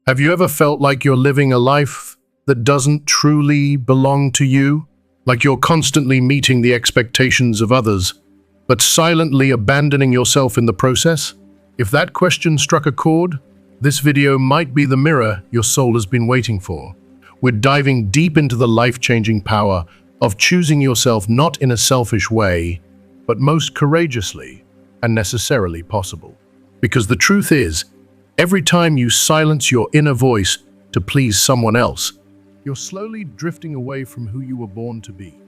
Have you ever felt like you're living a life that doesn't truly belong to you? Like you're constantly meeting the expectations of others, but silently abandoning yourself in the process? If that question struck a chord, this video might be the mirror your soul has been waiting for. We're diving deep into the life-changing power of choosing yourself not in a selfish way, but most courageously and necessarily possible. Because the truth is, every time you silence your inner voice to please someone else, you're slowly drifting away from who you were born to be.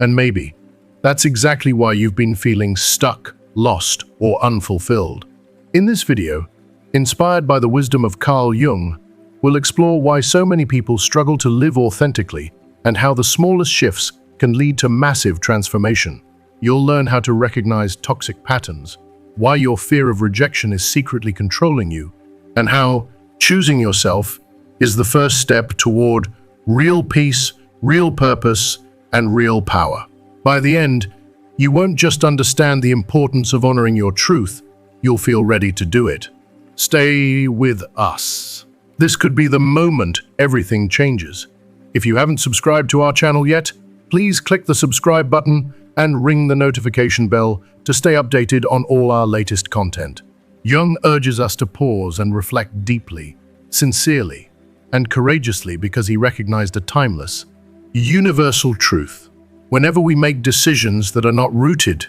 And maybe that's exactly why you've been feeling stuck, lost, or unfulfilled. In this video, inspired by the wisdom of Carl Jung, we'll explore why so many people struggle to live authentically and how the smallest shifts can lead to massive transformation. You'll learn how to recognize toxic patterns, why your fear of rejection is secretly controlling you, and how choosing yourself is the first step toward real peace, real purpose, and real power. By the end, you won't just understand the importance of honoring your truth, you'll feel ready to do it. Stay with us. This could be the moment everything changes. If you haven't subscribed to our channel yet, please click the subscribe button and ring the notification bell to stay updated on all our latest content. Jung urges us to pause and reflect deeply, sincerely, and courageously because he recognized a timeless, universal truth. Whenever we make decisions that are not rooted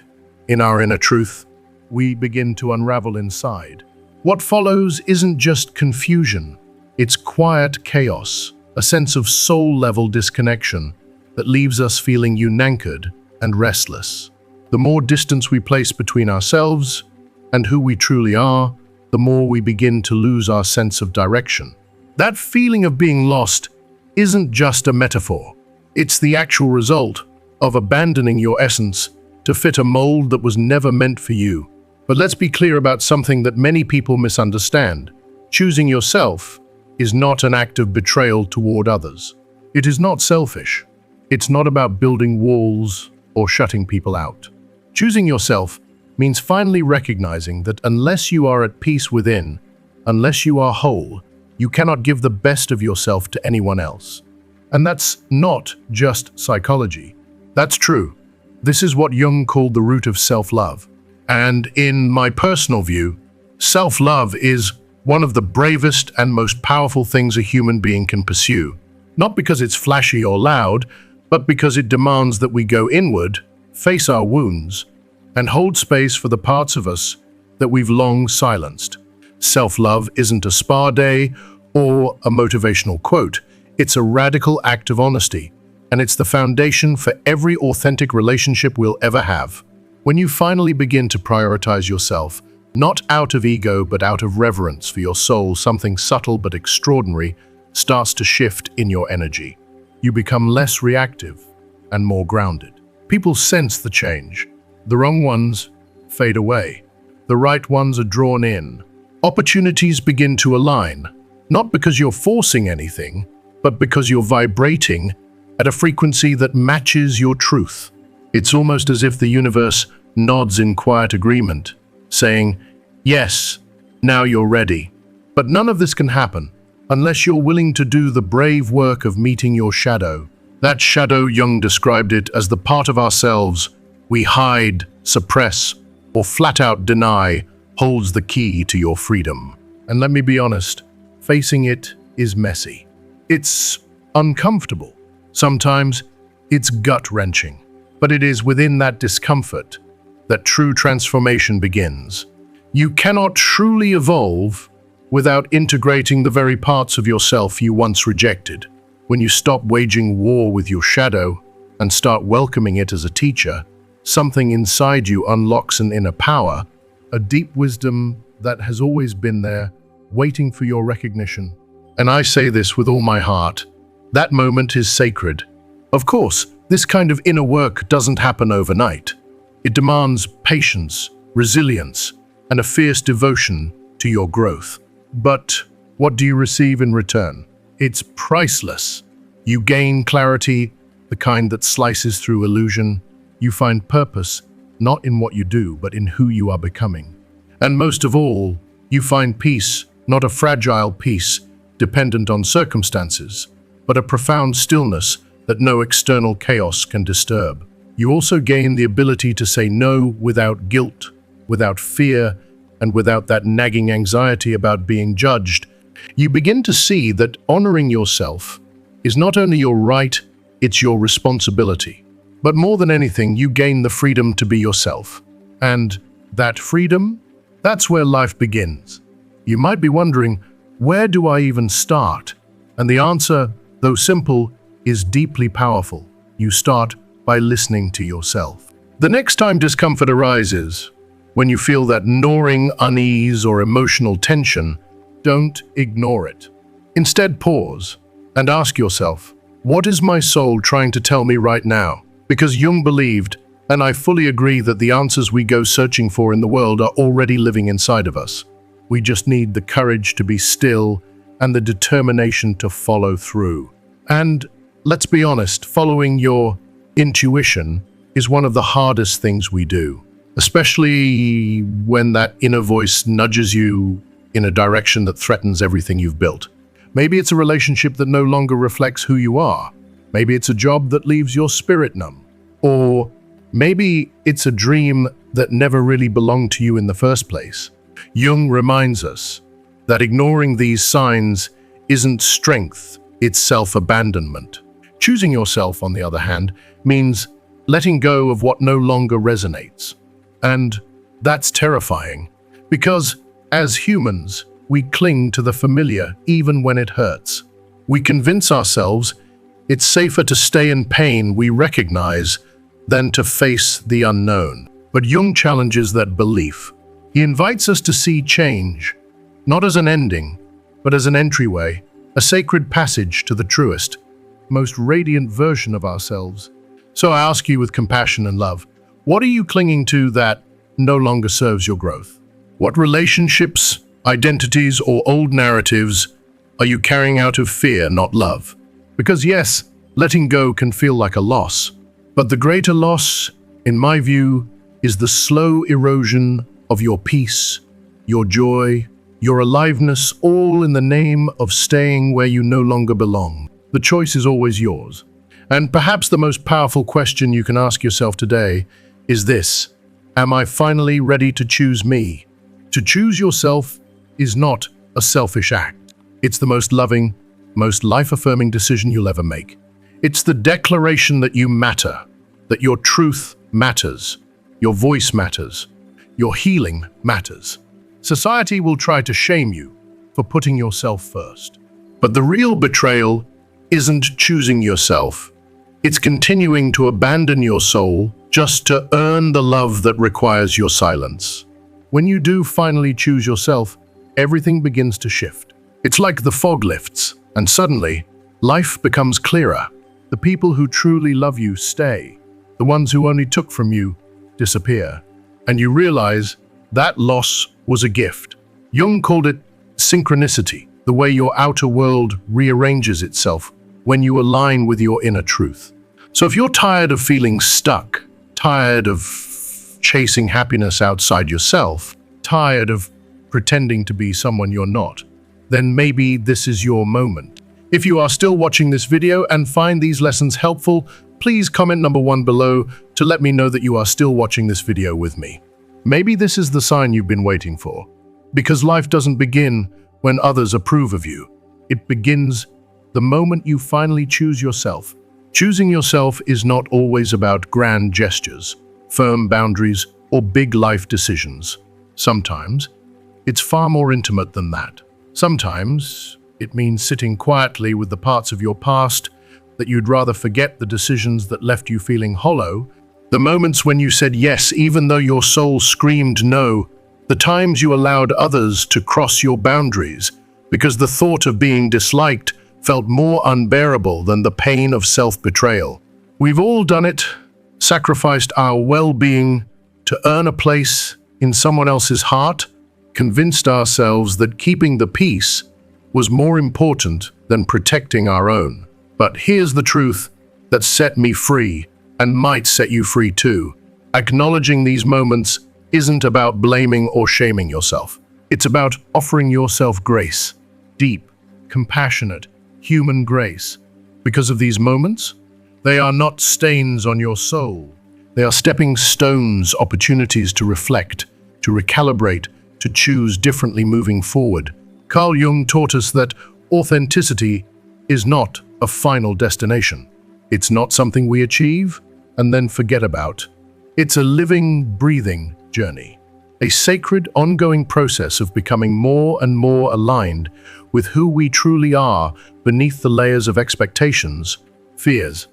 in our inner truth, we begin to unravel inside. What follows isn't just confusion, it's quiet chaos, a sense of soul-level disconnection that leaves us feeling unanchored and restless. The more distance we place between ourselves and who we truly are, the more we begin to lose our sense of direction. That feeling of being lost isn't just a metaphor. It's the actual result of abandoning your essence to fit a mold that was never meant for you. But let's be clear about something that many people misunderstand. Choosing yourself is not an act of betrayal toward others. It is not selfish. It's not about building walls or shutting people out. Choosing yourself means finally recognizing that unless you are at peace within, unless you are whole, you cannot give the best of yourself to anyone else. And that's not just psychology. That's true. This is what Jung called the root of self-love. And in my personal view, self-love is one of the bravest and most powerful things a human being can pursue. Not because it's flashy or loud, but because it demands that we go inward, face our wounds, and hold space for the parts of us that we've long silenced. Self-love isn't a spa day or a motivational quote. It's a radical act of honesty, and it's the foundation for every authentic relationship we'll ever have. When you finally begin to prioritize yourself, not out of ego but out of reverence for your soul, something subtle but extraordinary starts to shift in your energy. You become less reactive and more grounded. People sense the change. The wrong ones fade away. The right ones are drawn in. Opportunities begin to align, not because you're forcing anything, but because you're vibrating at a frequency that matches your truth. It's almost as if the universe nods in quiet agreement, saying, yes, now you're ready. But none of this can happen unless you're willing to do the brave work of meeting your shadow. That shadow, Jung described it as the part of ourselves we hide, suppress, or flat out deny, holds the key to your freedom. And let me be honest, facing it is messy. It's uncomfortable. Sometimes it's gut-wrenching. But it is within that discomfort that true transformation begins. You cannot truly evolve without integrating the very parts of yourself you once rejected. When you stop waging war with your shadow and start welcoming it as a teacher, something inside you unlocks an inner power, a deep wisdom that has always been there, waiting for your recognition. And I say this with all my heart, that moment is sacred. Of course, this kind of inner work doesn't happen overnight. It demands patience, resilience, and a fierce devotion to your growth. But what do you receive in return? It's priceless. You gain clarity, the kind that slices through illusion. You find purpose, not in what you do, but in who you are becoming. And most of all, you find peace, not a fragile peace, dependent on circumstances, but a profound stillness that no external chaos can disturb. You also gain the ability to say no without guilt, without fear, and without that nagging anxiety about being judged. You begin to see that honoring yourself is not only your right, it's your responsibility. But more than anything, you gain the freedom to be yourself. And that freedom, that's where life begins. You might be wondering, where do I even start? And the answer, though simple, is deeply powerful. You start by listening to yourself. The next time discomfort arises, when you feel that gnawing unease or emotional tension, don't ignore it. Instead, pause and ask yourself, what is my soul trying to tell me right now? Because Jung believed, and I fully agree, that the answers we go searching for in the world are already living inside of us. We just need the courage to be still and the determination to follow through. And let's be honest, following your intuition is one of the hardest things we do, especially when that inner voice nudges you in a direction that threatens everything you've built. Maybe it's a relationship that no longer reflects who you are. Maybe it's a job that leaves your spirit numb. Or maybe it's a dream that never really belonged to you in the first place. Jung reminds us that ignoring these signs isn't strength, it's self-abandonment. Choosing yourself, on the other hand, means letting go of what no longer resonates. And that's terrifying, because as humans, we cling to the familiar even when it hurts. We convince ourselves it's safer to stay in pain we recognize than to face the unknown. But Jung challenges that belief. He invites us to see change, not as an ending, but as an entryway, a sacred passage to the truest, most radiant version of ourselves. So I ask you with compassion and love, what are you clinging to that no longer serves your growth? What relationships, identities, or old narratives are you carrying out of fear, not love? Because yes, letting go can feel like a loss, but the greater loss, in my view, is the slow erosion of your peace, your joy, your aliveness, all in the name of staying where you no longer belong. The choice is always yours. And perhaps the most powerful question you can ask yourself today is this: am I finally ready to choose me? To choose yourself is not a selfish act. It's the most loving, most life-affirming decision you'll ever make. It's the declaration that you matter, that your truth matters, your voice matters, your healing matters. Society will try to shame you for putting yourself first. But the real betrayal isn't choosing yourself. It's continuing to abandon your soul just to earn the love that requires your silence. When you do finally choose yourself, everything begins to shift. It's like the fog lifts, and suddenly, life becomes clearer. The people who truly love you stay. The ones who only took from you disappear. And you realize that loss was a gift. Jung called it synchronicity, the way your outer world rearranges itself when you align with your inner truth. So if you're tired of feeling stuck, tired of chasing happiness outside yourself, tired of pretending to be someone you're not, then maybe this is your moment. If you are still watching this video and find these lessons helpful, please comment number 1 below to let me know that you are still watching this video with me. Maybe this is the sign you've been waiting for. Because life doesn't begin when others approve of you. It begins the moment you finally choose yourself. Choosing yourself is not always about grand gestures, firm boundaries, or big life decisions. Sometimes, it's far more intimate than that. Sometimes, it means sitting quietly with the parts of your past that you'd rather forget, the decisions that left you feeling hollow, the moments when you said yes even though your soul screamed no, the times you allowed others to cross your boundaries because the thought of being disliked felt more unbearable than the pain of self-betrayal. We've all done it, sacrificed our well-being to earn a place in someone else's heart, convinced ourselves that keeping the peace was more important than protecting our own. But here's the truth that set me free and might set you free too. Acknowledging these moments isn't about blaming or shaming yourself. It's about offering yourself grace, deep, compassionate, human grace. Because of these moments, they are not stains on your soul. They are stepping stones, opportunities to reflect, to recalibrate, to choose differently moving forward. Carl Jung taught us that authenticity is not a final destination. It's not something we achieve and then forget about. It's a living, breathing journey, a sacred, ongoing process of becoming more and more aligned with who we truly are beneath the layers of expectations, fears,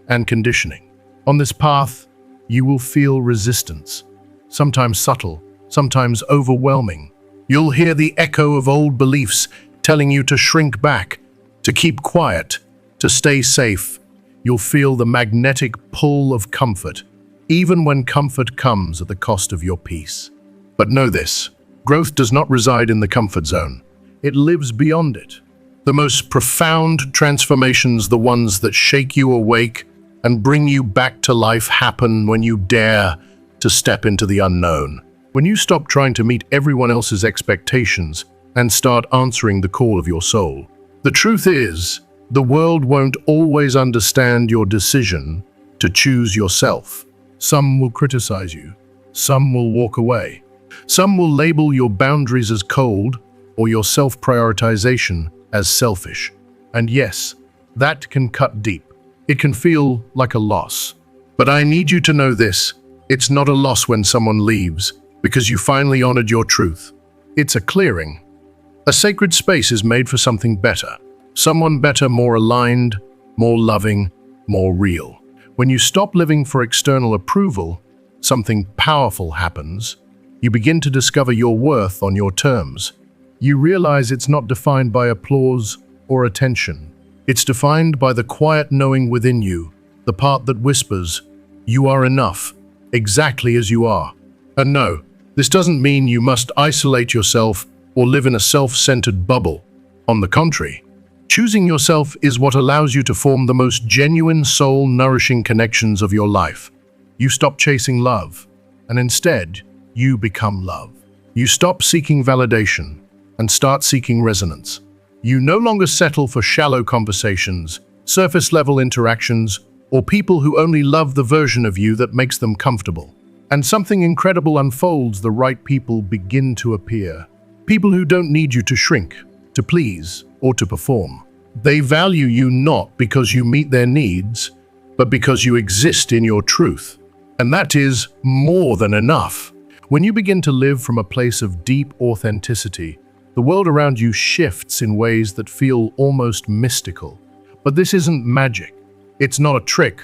and conditioning. On this path, you will feel resistance, sometimes subtle, sometimes overwhelming. You'll hear the echo of old beliefs telling you to shrink back, to keep quiet, to stay safe. You'll feel the magnetic pull of comfort, even when comfort comes at the cost of your peace. But know this, growth does not reside in the comfort zone. It lives beyond it. The most profound transformations, the ones that shake you awake and bring you back to life, happen when you dare to step into the unknown. When you stop trying to meet everyone else's expectations and start answering the call of your soul. The truth is, the world won't always understand your decision to choose yourself. Some will criticize you. Some will walk away. Some will label your boundaries as cold or your self-prioritization as selfish. And yes, that can cut deep. It can feel like a loss. But I need you to know this, it's not a loss when someone leaves because you finally honored your truth. It's a clearing. A sacred space is made for something better. Someone better, more aligned, more loving, more real. When you stop living for external approval, something powerful happens. You begin to discover your worth on your terms. You realize it's not defined by applause or attention. It's defined by the quiet knowing within you, the part that whispers, you are enough, exactly as you are. And no, this doesn't mean you must isolate yourself or live in a self-centered bubble. On the contrary, choosing yourself is what allows you to form the most genuine, soul-nourishing connections of your life. You stop chasing love, and instead, you become love. You stop seeking validation and start seeking resonance. You no longer settle for shallow conversations, surface-level interactions, or people who only love the version of you that makes them comfortable. And something incredible unfolds. The right people begin to appear. People who don't need you to shrink, to please, or to perform. They value you not because you meet their needs, but because you exist in your truth. And that is more than enough. When you begin to live from a place of deep authenticity, the world around you shifts in ways that feel almost mystical. But this isn't magic. It's not a trick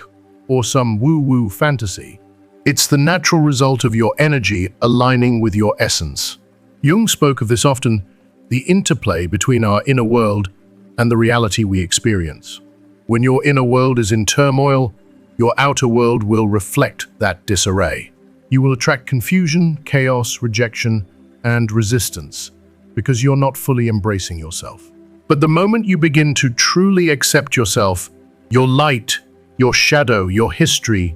or some woo-woo fantasy. It's the natural result of your energy aligning with your essence. Jung spoke of this often, the interplay between our inner world and the reality we experience. When your inner world is in turmoil, your outer world will reflect that disarray. You will attract confusion, chaos, rejection, and resistance because you're not fully embracing yourself. But the moment you begin to truly accept yourself, your light, your shadow, your history,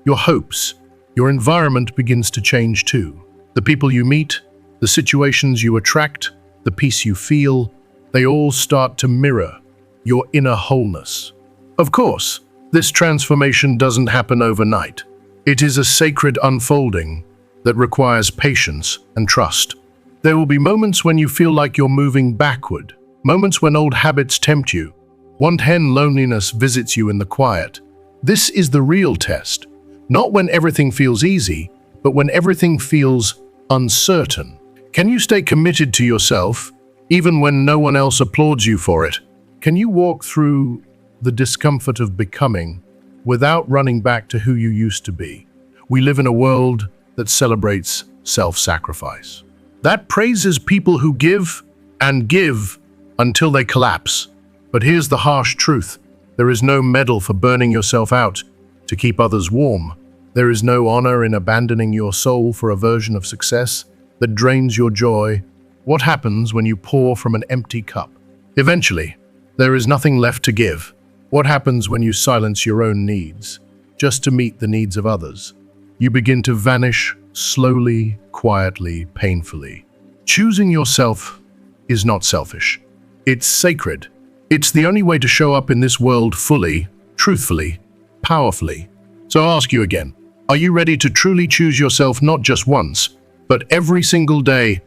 your hopes, your environment begins to change too. The people you meet, the situations you attract, the peace you feel, they all start to mirror your inner wholeness. Of course, this transformation doesn't happen overnight. It is a sacred unfolding that requires patience and trust. There will be moments when you feel like you're moving backward, moments when old habits tempt you, when loneliness visits you in the quiet. This is the real test, not when everything feels easy, but when everything feels uncertain. Can you stay committed to yourself, even when no one else applauds you for it? Can you walk through the discomfort of becoming without running back to who you used to be? We live in a world that celebrates self-sacrifice, that praises people who give and give until they collapse. But here's the harsh truth. There is no medal for burning yourself out to keep others warm. There is no honor in abandoning your soul for a version of success that drains your joy. What happens when you pour from an empty cup? Eventually, there is nothing left to give. What happens when you silence your own needs just to meet the needs of others? You begin to vanish slowly, quietly, painfully. Choosing yourself is not selfish. It's sacred. It's the only way to show up in this world fully, truthfully, powerfully. So I'll ask you again, are you ready to truly choose yourself not just once, but every single day,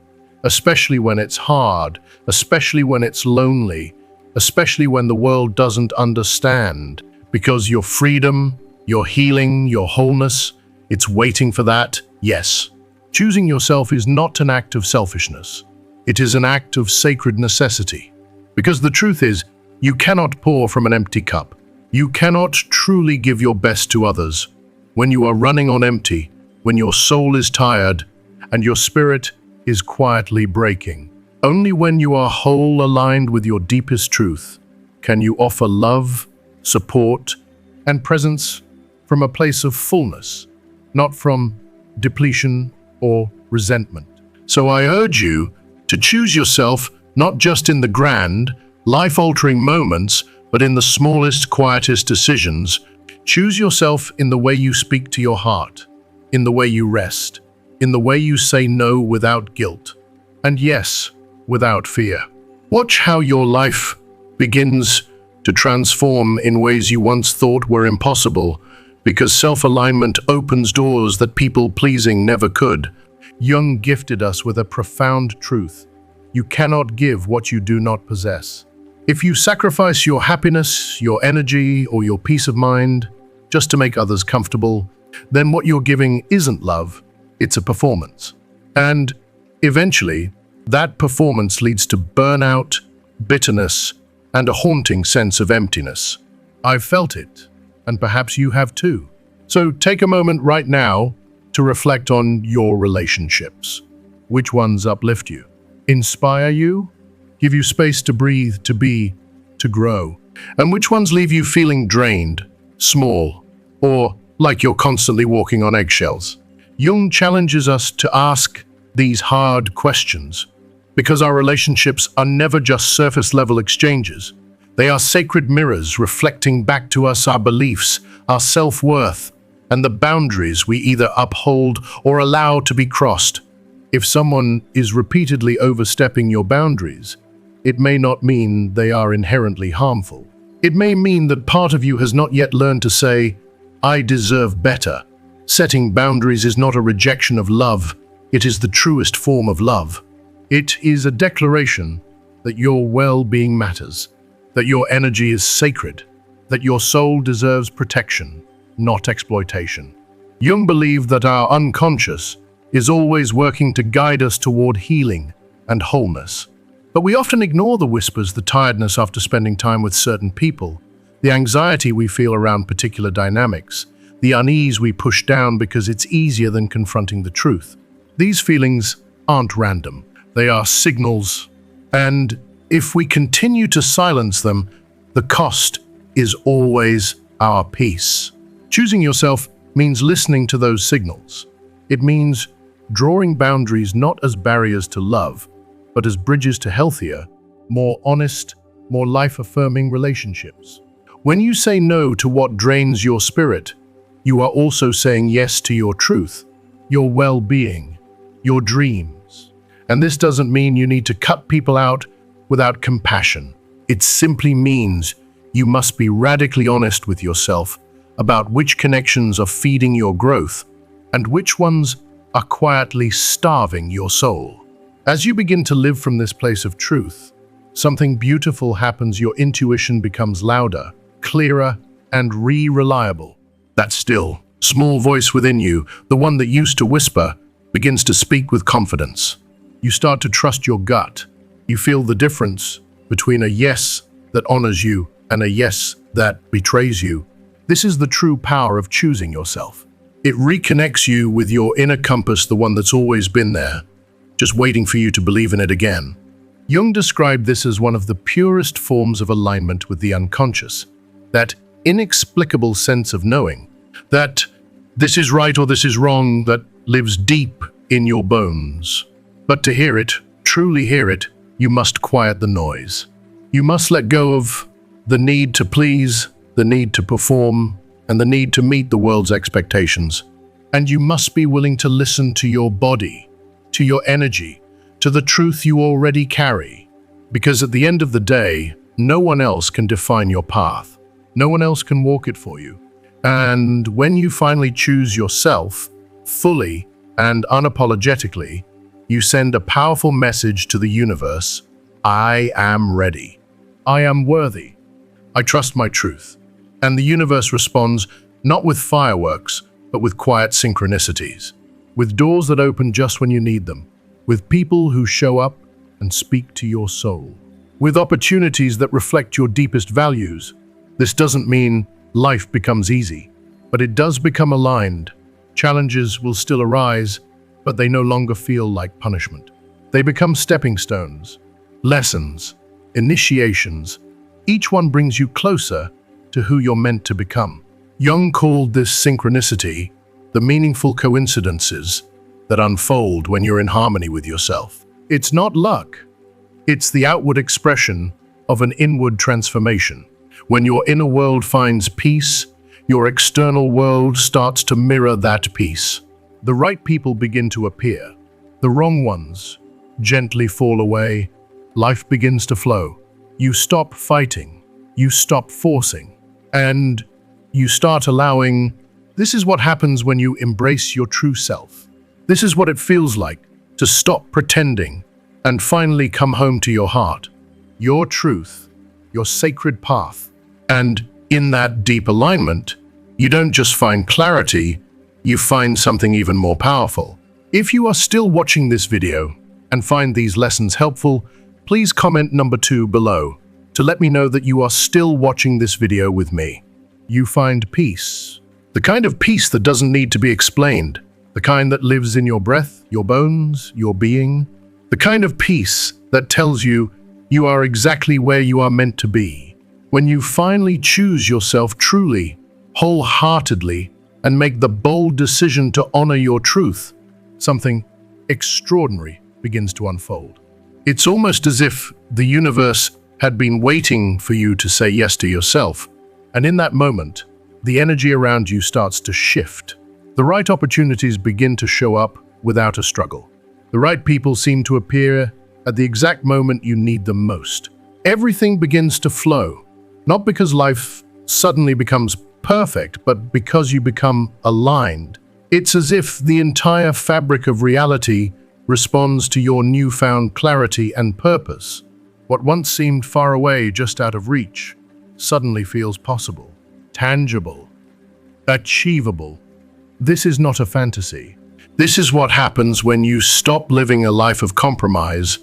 especially when it's hard, especially when it's lonely, especially when the world doesn't understand? Because your freedom, your healing, your wholeness, it's waiting for that, yes. Choosing yourself is not an act of selfishness. It is an act of sacred necessity. Because the truth is, you cannot pour from an empty cup. You cannot truly give your best to others when you are running on empty, when your soul is tired and your spirit is quietly breaking. Only when you are whole, aligned with your deepest truth, can you offer love, support, and presence from a place of fullness, not from depletion or resentment. So I urge you to choose yourself not just in the grand, life-altering moments, but in the smallest, quietest decisions. Choose yourself in the way you speak to your heart, in the way you rest, in the way you say no without guilt, and yes, without fear. Watch how your life begins to transform in ways you once thought were impossible, because self-alignment opens doors that people-pleasing never could. Jung gifted us with a profound truth. You cannot give what you do not possess. If you sacrifice your happiness, your energy, or your peace of mind just to make others comfortable, then what you're giving isn't love, it's a performance. And eventually, that performance leads to burnout, bitterness, and a haunting sense of emptiness. I've felt it, and perhaps you have too. So take a moment right now to reflect on your relationships. Which ones uplift you, inspire you, give you space to breathe, to be, to grow? And which ones leave you feeling drained, small, or like you're constantly walking on eggshells? Jung challenges us to ask these hard questions because our relationships are never just surface-level exchanges. They are sacred mirrors reflecting back to us our beliefs, our self-worth, and the boundaries we either uphold or allow to be crossed. If someone is repeatedly overstepping your boundaries, it may not mean they are inherently harmful. It may mean that part of you has not yet learned to say, I deserve better. Setting boundaries is not a rejection of love, it is the truest form of love. It is a declaration that your well-being matters, that your energy is sacred, that your soul deserves protection, not exploitation. Jung believed that our unconscious is always working to guide us toward healing and wholeness. But we often ignore the whispers, the tiredness after spending time with certain people, the anxiety we feel around particular dynamics, the unease we push down because it's easier than confronting the truth. These feelings aren't random. They are signals, and if we continue to silence them, the cost is always our peace. Choosing yourself means listening to those signals. It means drawing boundaries not as barriers to love, but as bridges to healthier, more honest, more life-affirming relationships. When you say no to what drains your spirit, you are also saying yes to your truth, your well-being, your dreams. And this doesn't mean you need to cut people out without compassion. It simply means you must be radically honest with yourself about which connections are feeding your growth and which ones are quietly starving your soul. As you begin to live from this place of truth, something beautiful happens. Your intuition becomes louder, clearer, and reliable. That still, small voice within you, the one that used to whisper, begins to speak with confidence. You start to trust your gut. You feel the difference between a yes that honors you and a yes that betrays you. This is the true power of choosing yourself. It reconnects you with your inner compass, the one that's always been there, just waiting for you to believe in it again. Jung described this as one of the purest forms of alignment with the unconscious, that inexplicable sense of knowing, that this is right or this is wrong, that lives deep in your bones. But to hear it, truly hear it, you must quiet the noise. You must let go of the need to please, the need to perform, and the need to meet the world's expectations. And you must be willing to listen to your body, to your energy, to the truth you already carry. Because at the end of the day, no one else can define your path. No one else can walk it for you. And when you finally choose yourself, fully and unapologetically, you send a powerful message to the universe: I am ready. I am worthy. I trust my truth. And the universe responds not with fireworks, but with quiet synchronicities, with doors that open just when you need them, with people who show up and speak to your soul, with opportunities that reflect your deepest values. This doesn't mean life becomes easy, but it does become aligned. Challenges will still arise, but they no longer feel like punishment. They become stepping stones, lessons, initiations. Each one brings you closer to who you're meant to become. Jung called this synchronicity the meaningful coincidences that unfold when you're in harmony with yourself. It's not luck. It's the outward expression of an inward transformation. When your inner world finds peace, your external world starts to mirror that peace. The right people begin to appear. The wrong ones gently fall away. Life begins to flow. You stop fighting. You stop forcing. And you start allowing. This is what happens when you embrace your true self. This is what it feels like to stop pretending and finally come home to your heart, your truth, your sacred path. And in that deep alignment, you don't just find clarity, you find something even more powerful. If you are still watching this video and find these lessons helpful, please comment number 2 below to let me know that you are still watching this video with me. You find peace. The kind of peace that doesn't need to be explained. The kind that lives in your breath, your bones, your being. The kind of peace that tells you you are exactly where you are meant to be. When you finally choose yourself truly, wholeheartedly, and make the bold decision to honor your truth, something extraordinary begins to unfold. It's almost as if the universe had been waiting for you to say yes to yourself. And in that moment, the energy around you starts to shift. The right opportunities begin to show up without a struggle. The right people seem to appear at the exact moment you need them most. Everything begins to flow, not because life suddenly becomes perfect, but because you become aligned. It's as if the entire fabric of reality responds to your newfound clarity and purpose. What once seemed far away, just out of reach, suddenly feels possible, tangible, achievable. This is not a fantasy. This is what happens when you stop living a life of compromise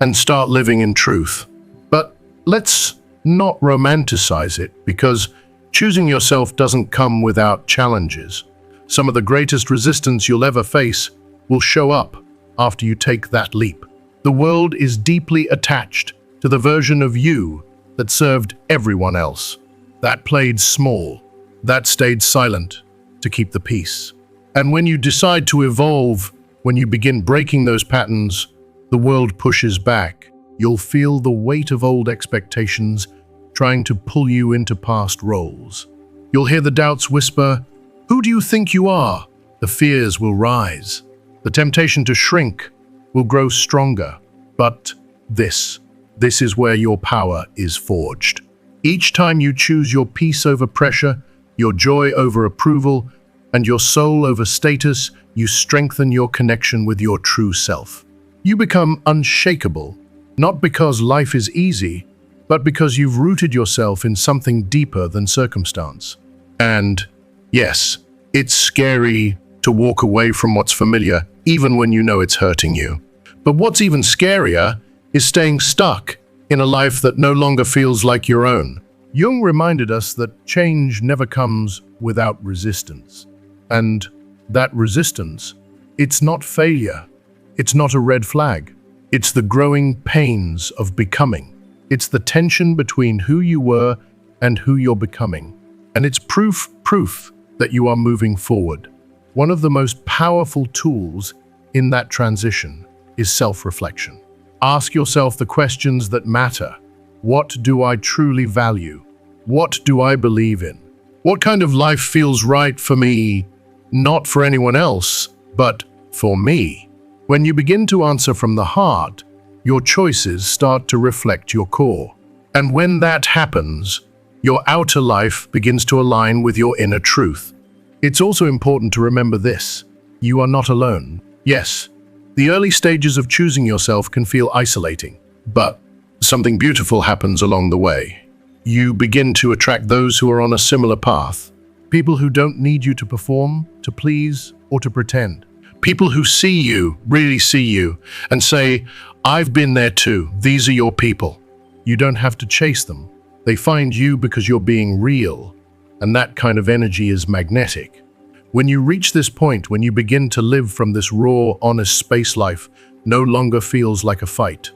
and start living in truth. But let's not romanticize it, because choosing yourself doesn't come without challenges. Some of the greatest resistance you'll ever face will show up after you take that leap. The world is deeply attached to the version of you that served everyone else, that played small, that stayed silent to keep the peace. And when you decide to evolve, when you begin breaking those patterns, the world pushes back. You'll feel the weight of old expectations trying to pull you into past roles. You'll hear the doubts whisper, "Who do you think you are?" The fears will rise. The temptation to shrink will grow stronger. But this is where your power is forged. Each time you choose your peace over pressure, your joy over approval, and your soul over status, you strengthen your connection with your true self. You become unshakable, not because life is easy, but because you've rooted yourself in something deeper than circumstance. And yes, it's scary to walk away from what's familiar, even when you know it's hurting you. But what's even scarier is staying stuck in a life that no longer feels like your own. Jung reminded us that change never comes without resistance. And that resistance, it's not failure. It's not a red flag. It's the growing pains of becoming. It's the tension between who you were and who you're becoming. And it's proof that you are moving forward. One of the most powerful tools in that transition is self-reflection. Ask yourself the questions that matter. What do I truly value? What do I believe in? What kind of life feels right for me? Not for anyone else, but for me. When you begin to answer from the heart, Your choices start to reflect your core. And when that happens, your outer life begins to align with your inner truth. It's also important to remember this: you are not alone. Yes, the early stages of choosing yourself can feel isolating, but something beautiful happens along the way. You begin to attract those who are on a similar path. People who don't need you to perform, to please, or to pretend. People who see you, really see you, and say, "I've been there too. These are your people." You don't have to chase them. They find you because you're being real, and that kind of energy is magnetic. When you reach this point, when you begin to live from this raw, honest space life, no longer feels like a fight.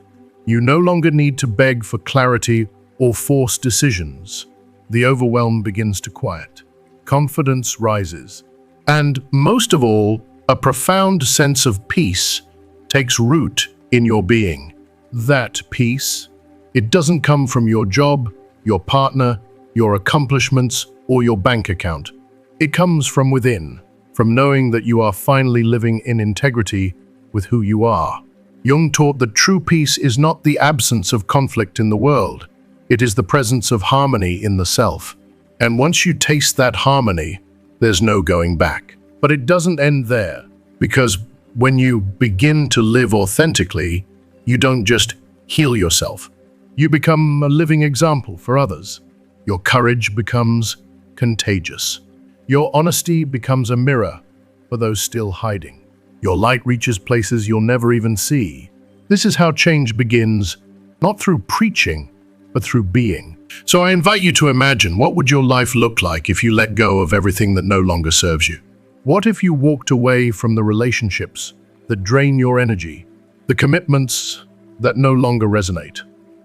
You no longer need to beg for clarity or force decisions. The overwhelm begins to quiet. Confidence rises. And most of all, a profound sense of peace takes root in your being. That peace, it doesn't come from your job, your partner, your accomplishments, or your bank account. It comes from within, from knowing that you are finally living in integrity with who you are. Jung taught that true peace is not the absence of conflict in the world. It is the presence of harmony in the self. And once you taste that harmony, there's no going back. But it doesn't end there, because when you begin to live authentically, you don't just heal yourself. You become a living example for others. Your courage becomes contagious. Your honesty becomes a mirror for those still hiding. Your light reaches places you'll never even see. This is how change begins, not through preaching, but through being. So I invite you to imagine, what would your life look like if you let go of everything that no longer serves you? What if you walked away from the relationships that drain your energy, the commitments that no longer resonate,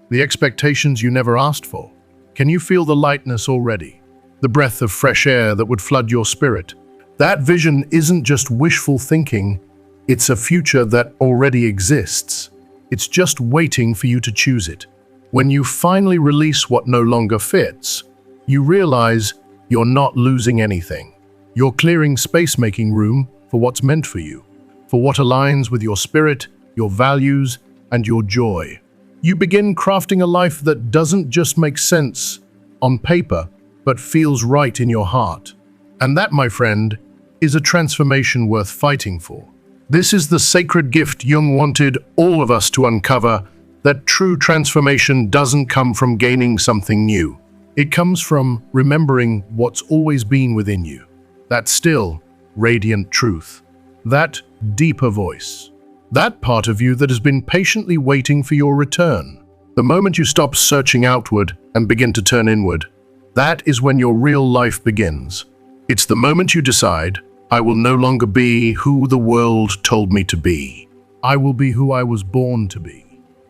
the expectations you never asked for? Can you feel the lightness already? The breath of fresh air that would flood your spirit? That vision isn't just wishful thinking, it's a future that already exists. It's just waiting for you to choose it. When you finally release what no longer fits, you realize you're not losing anything. You're clearing space, making room for what's meant for you, for what aligns with your spirit, your values, and your joy. You begin crafting a life that doesn't just make sense on paper, but feels right in your heart. And that, my friend, is a transformation worth fighting for. This is the sacred gift Jung wanted all of us to uncover, that true transformation doesn't come from gaining something new. It comes from remembering what's always been within you. That still, radiant truth. That deeper voice. That part of you that has been patiently waiting for your return. The moment you stop searching outward and begin to turn inward, that is when your real life begins. It's the moment you decide, I will no longer be who the world told me to be. I will be who I was born to be.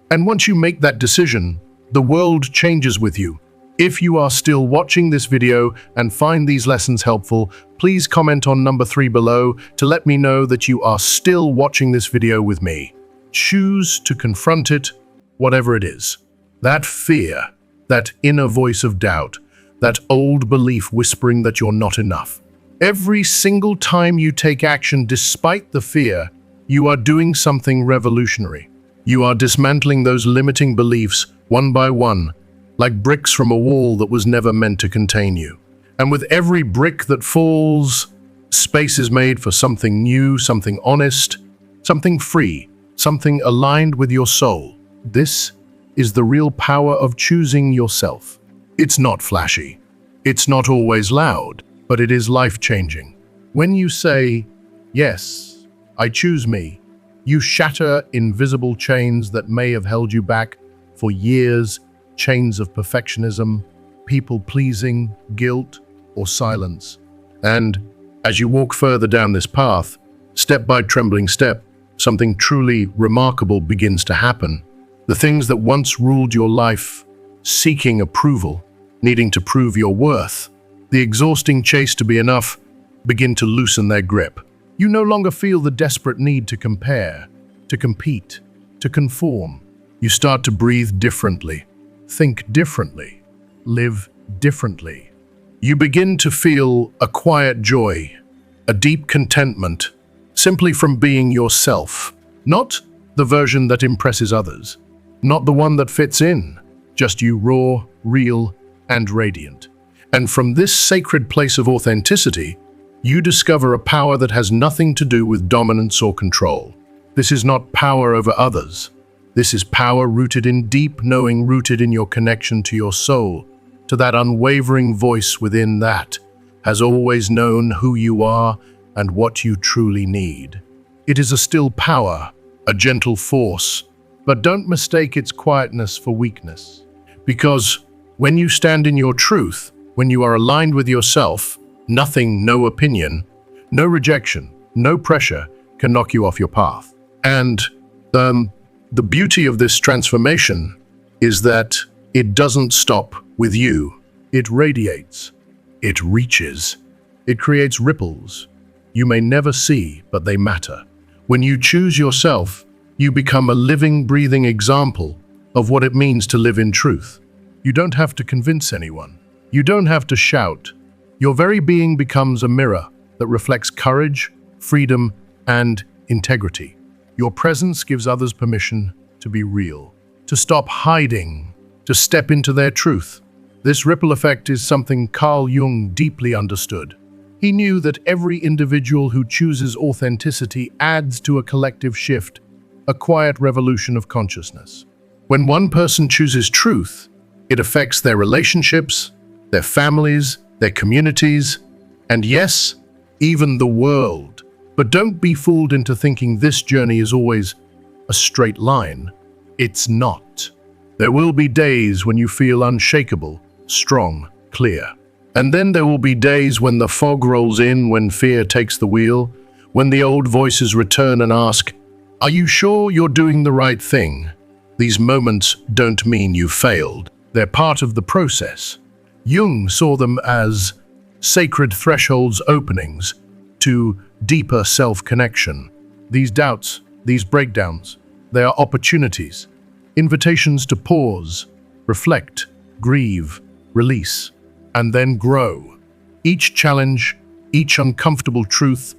And once you make that decision, the world changes with you. If you are still watching this video and find these lessons helpful, please comment on number 3 below to let me know that you are still watching this video with me. Choose to confront it, whatever it is. That fear, that inner voice of doubt, that old belief whispering that you're not enough. Every single time you take action despite the fear, you are doing something revolutionary. You are dismantling those limiting beliefs one by one, like bricks from a wall that was never meant to contain you. And with every brick that falls, space is made for something new, something honest, something free, something aligned with your soul. This is the real power of choosing yourself. It's not flashy. It's not always loud, but it is life-changing. When you say, yes, I choose me, you shatter invisible chains that may have held you back for years, chains of perfectionism, people-pleasing, guilt, or silence. And as you walk further down this path, step by trembling step, something truly remarkable begins to happen. The things that once ruled your life, seeking approval, needing to prove your worth, the exhausting chase to be enough, begin to loosen their grip. You no longer feel the desperate need to compare, to compete, to conform. You start to breathe differently, think differently, live differently. You begin to feel a quiet joy, a deep contentment, simply from being yourself. Not the version that impresses others. Not the one that fits in, just you raw, real, and radiant. And from this sacred place of authenticity, you discover a power that has nothing to do with dominance or control. This is not power over others. This is power rooted in deep knowing, rooted in your connection to your soul, to that unwavering voice within that has always known who you are and what you truly need. It is a still power, a gentle force, but don't mistake its quietness for weakness. Because when you stand in your truth, when you are aligned with yourself, nothing, no opinion, no rejection, no pressure can knock you off your path. And the beauty of this transformation is that it doesn't stop with you. It radiates, it reaches, it creates ripples you may never see, but they matter. When you choose yourself, you become a living, breathing example of what it means to live in truth. You don't have to convince anyone. You don't have to shout. Your very being becomes a mirror that reflects courage, freedom, and integrity. Your presence gives others permission to be real, to stop hiding, to step into their truth. This ripple effect is something Carl Jung deeply understood. He knew that every individual who chooses authenticity adds to a collective shift, a quiet revolution of consciousness. When one person chooses truth, it affects their relationships, their families, their communities, and yes, even the world. But don't be fooled into thinking this journey is always a straight line. It's not. There will be days when you feel unshakable, strong, clear. And then there will be days when the fog rolls in, when fear takes the wheel, when the old voices return and ask, "Are you sure you're doing the right thing?" These moments don't mean you failed. They're part of the process. Jung saw them as sacred thresholds, openings to deeper self-connection. These doubts, these breakdowns, they are opportunities, invitations to pause, reflect, grieve, release, and then grow. Each challenge, each uncomfortable truth,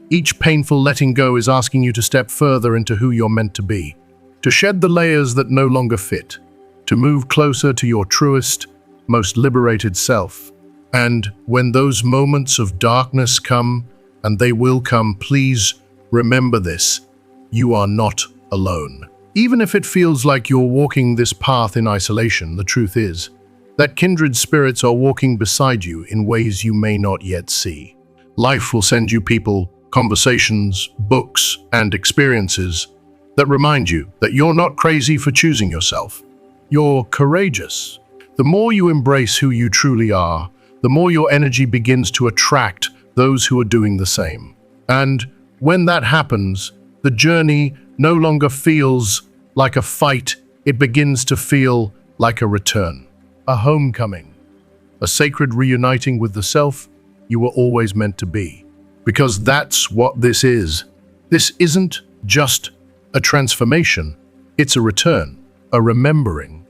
each painful letting go is asking you to step further into who you're meant to be, to shed the layers that no longer fit, to move closer to your truest, most liberated self. And when those moments of darkness come, and they will come, please remember this: you are not alone. Even if it feels like you're walking this path in isolation, the truth is that kindred spirits are walking beside you in ways you may not yet see. Life will send you people, conversations, books, and experiences that remind you that you're not crazy for choosing yourself. You're courageous. The more you embrace who you truly are, the more your energy begins to attract those who are doing the same. And when that happens, the journey no longer feels like a fight, it begins to feel like a return. A homecoming, a sacred reuniting with the self you were always meant to be. Because that's what this is. This isn't just a transformation, it's a return, a remembering,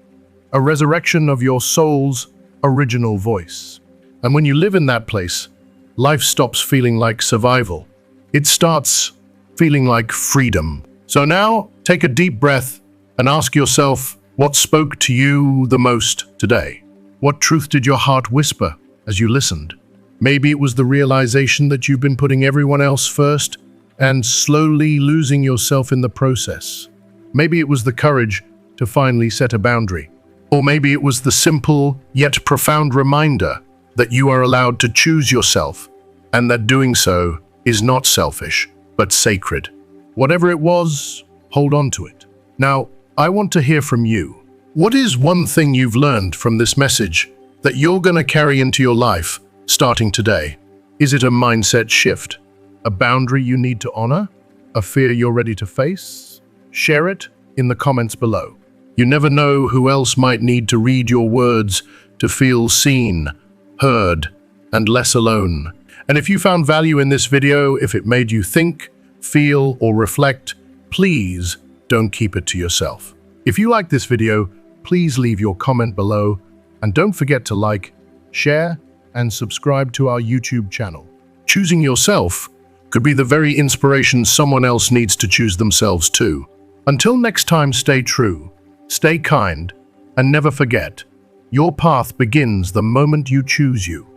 a resurrection of your soul's original voice. And when you live in that place, life stops feeling like survival. It starts feeling like freedom. So now, take a deep breath and ask yourself, what spoke to you the most today? What truth did your heart whisper as you listened? Maybe it was the realization that you've been putting everyone else first and slowly losing yourself in the process. Maybe it was the courage to finally set a boundary. Or maybe it was the simple yet profound reminder that you are allowed to choose yourself and that doing so is not selfish, but sacred. Whatever it was, hold on to it. Now, I want to hear from you. What is one thing you've learned from this message that you're going to carry into your life starting today? Is it a mindset shift? A boundary you need to honor? A fear you're ready to face? Share it in the comments below. You never know who else might need to read your words to feel seen, heard, and less alone. And if you found value in this video, if it made you think, feel, or reflect, please don't keep it to yourself. If you like this video, please leave your comment below, and don't forget to like, share, and subscribe to our YouTube channel. Choosing yourself could be the very inspiration someone else needs to choose themselves too. Until next time, stay true, stay kind, and never forget, your path begins the moment you choose you.